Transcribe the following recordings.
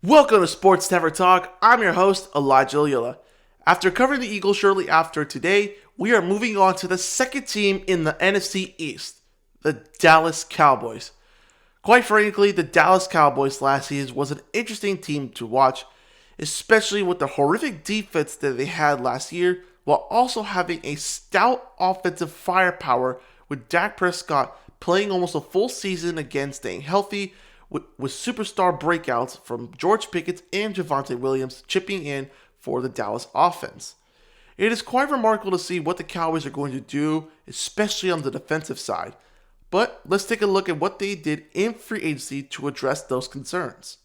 Welcome to Sports Never Talk. I'm your host, Elijah Ulloa. After covering the Eagles shortly after today, we are moving on to the second team in the NFC East, the Dallas Cowboys. Quite frankly, the Dallas Cowboys last season was an interesting team to watch, especially with the horrific defense that they had last year, while also having a stout offensive firepower with Dak Prescott playing almost a full season again, staying healthy, with superstar breakouts from George Pickens and Javonte Williams chipping in for the Dallas offense. It is quite remarkable to see what the Cowboys are going to do, especially on the defensive side. But let's take a look at what they did in free agency to address those concerns.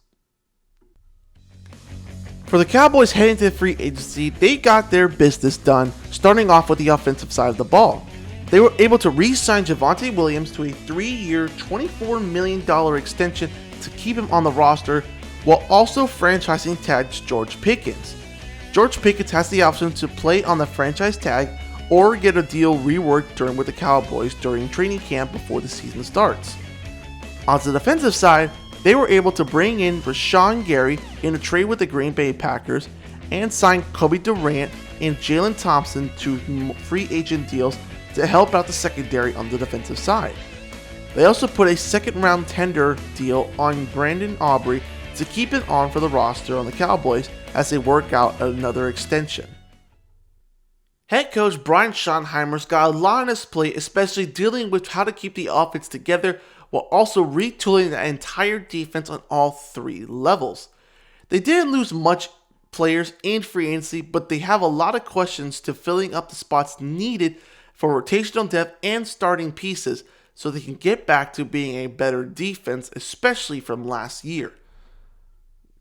For the Cowboys heading to free agency, they got their business done, starting off with the offensive side of the ball. They were able to re-sign Javonte Williams to a 3-year, $24 million extension to keep him on the roster, while also franchising tag George Pickens. George Pickens has the option to play on the franchise tag or get a deal reworked during with the Cowboys during training camp before the season starts. On the defensive side, they were able to bring in Rashawn Gary in a trade with the Green Bay Packers and sign Kobe Durant and Jalen Thompson to free agent deals to help out the secondary on the defensive side. They also put a second-round tender deal on Brandon Aubrey to keep it on for the roster on the Cowboys as they work out another extension. Head coach Brian Schottenheimer's got a lot on his plate, especially dealing with how to keep the offense together while also retooling the entire defense on all three levels. They didn't lose much players in free agency, but they have a lot of questions to filling up the spots needed for rotational depth and starting pieces so they can get back to being a better defense, especially from last year.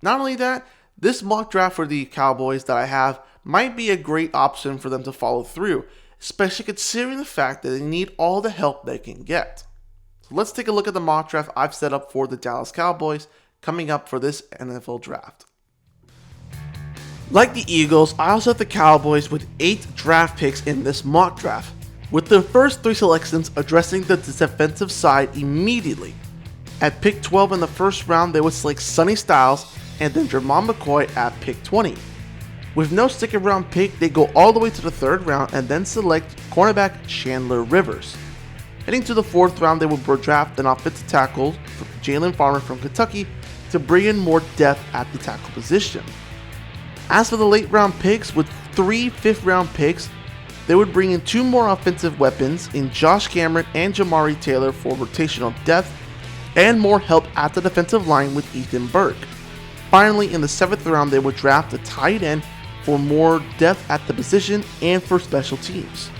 Not only that, this mock draft for the Cowboys that I have might be a great option for them to follow through, especially considering the fact that they need all the help they can get. So let's take a look at the mock draft I've set up for the Dallas Cowboys coming up for this NFL draft. Like the Eagles, I also have the Cowboys with 8 draft picks in this mock draft, with the first 3 selections addressing the defensive side immediately. At pick 12 in the first round, they would select Sonny Styles and then Jermon McCoy at pick 20. With no second round pick, they go all the way to the 3rd round and then select cornerback Chandler Rivers. Heading to the 4th round, they would draft an offensive tackle, Jalen Farmer from Kentucky, to bring in more depth at the tackle position. As for the late round picks, with 3 5th round picks, they would bring in 2 more offensive weapons in Josh Cameron and Jamari Taylor for rotational depth and more help at the defensive line with Ethan Burke. Finally, in the 7th round, they would draft a tight end for more depth at the position and for special teams.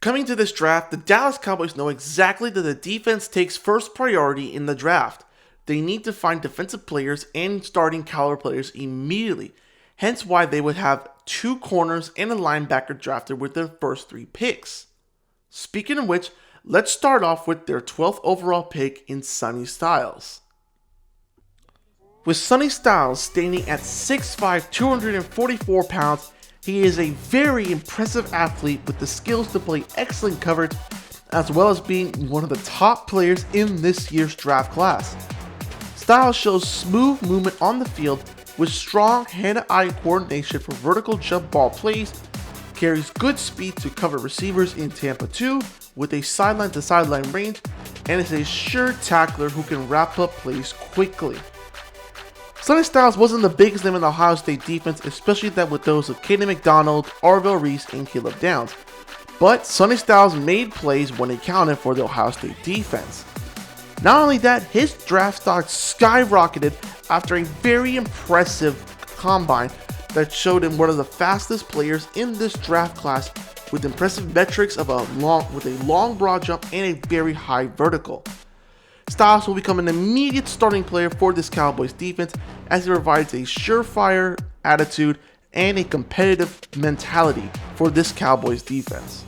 Coming to this draft, the Dallas Cowboys know exactly that the defense takes first priority in the draft. They need to find defensive players and starting caliber players immediately, hence why they would have 2 corners and a linebacker drafted with their first 3 picks. Speaking of which, let's start off with their 12th overall pick in Sonny Styles. With Sonny Styles standing at 6'5", 244 pounds, he is a very impressive athlete with the skills to play excellent coverage, as well as being one of the top players in this year's draft class. Styles shows smooth movement on the field with strong hand-eye coordination for vertical jump ball plays, carries good speed to cover receivers in Tampa 2 with a sideline-to-sideline range, and is a sure tackler who can wrap up plays quickly. Sonny Styles wasn't the biggest name in the Ohio State defense, especially that with those of Caden McDonald, Arvell Reese, and Caleb Downs, but Sonny Styles made plays when it counted for the Ohio State defense. Not only that, his draft stock skyrocketed after a very impressive combine that showed him one of the fastest players in this draft class with impressive metrics of a long broad jump and a very high vertical. Styles will become an immediate starting player for this Cowboys defense as he provides a surefire attitude and a competitive mentality for this Cowboys defense.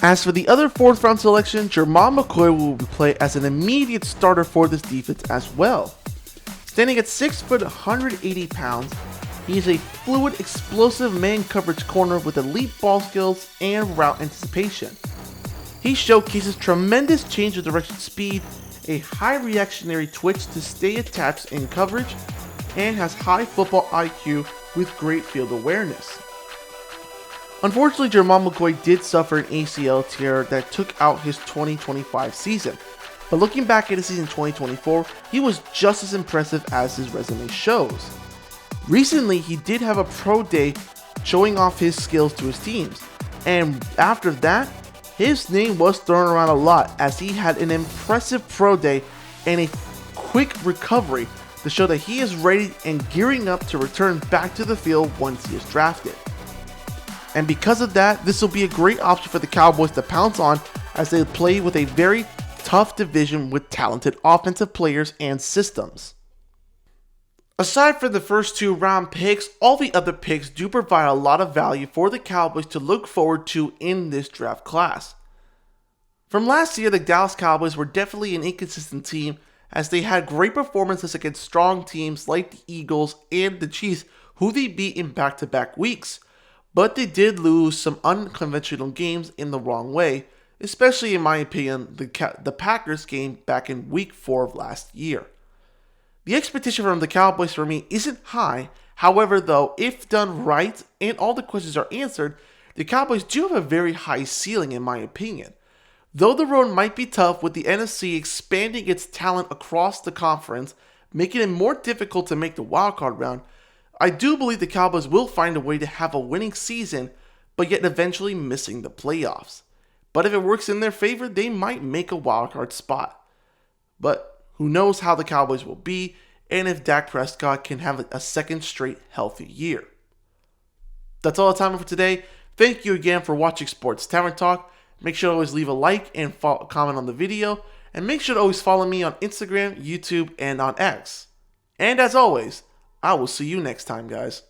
As for the other 4th round selection, Jermon McCoy will play as an immediate starter for this defense as well. Standing at 6 foot 180 pounds, he is a fluid, explosive man coverage corner with elite ball skills and route anticipation. He showcases tremendous change of direction speed, a high reactionary twitch to stay attached in coverage, and has high football IQ with great field awareness. Unfortunately, Jermon McCoy did suffer an ACL tear that took out his 2025 season, but looking back at his season 2024, he was just as impressive as his resume shows. Recently, he did have a pro day showing off his skills to his teams, and after that, his name was thrown around a lot as he had an impressive pro day and a quick recovery to show that he is ready and gearing up to return back to the field once he is drafted. And because of that, this will be a great option for the Cowboys to pounce on as they play with a very tough division with talented offensive players and systems. Aside from the first 2 round picks, all the other picks do provide a lot of value for the Cowboys to look forward to in this draft class. From last year, the Dallas Cowboys were definitely an inconsistent team as they had great performances against strong teams like the Eagles and the Chiefs, who they beat in back-to-back weeks. But they did lose some unconventional games in the wrong way, especially in my opinion, the Packers game back in week 4 of last year. The expectation from the Cowboys for me isn't high, however though, if done right and all the questions are answered, the Cowboys do have a very high ceiling in my opinion. Though the road might be tough with the NFC expanding its talent across the conference, making it more difficult to make the wildcard round, I do believe the Cowboys will find a way to have a winning season, but yet eventually missing the playoffs. But if it works in their favor, they might make a wildcard spot. But who knows how the Cowboys will be, and if Dak Prescott can have a second straight healthy year. That's all the time for today. Thank you again for watching Sports Tavern Talk. Make sure to always leave a like and comment on the video, and make sure to always follow me on Instagram, YouTube, and on X. And as always, I will see you next time, guys.